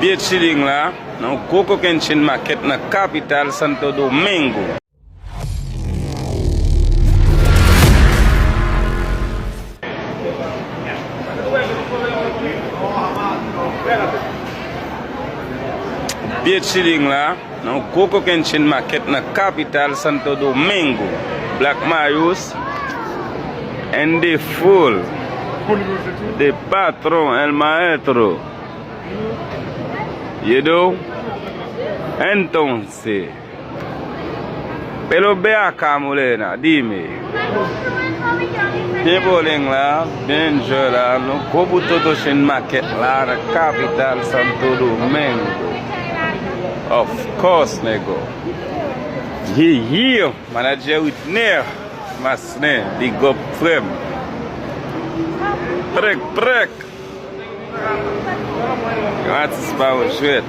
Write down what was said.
Be chilling la, nan Coco Kenshin Market na capital Santo Domingo. Be chilling la, nan Coco Kenshin Market na capital Santo Domingo. Black mayous and the full. De patrón, el maestro. You know? Entonces, pero ve acá, Molena, dime. Tiempo la, danger la, no como todo en market la, la capital Santo Domingo. Of course, nego. Here, manager with near, mas ne, big up frame. Prek. Gratis para o jeito.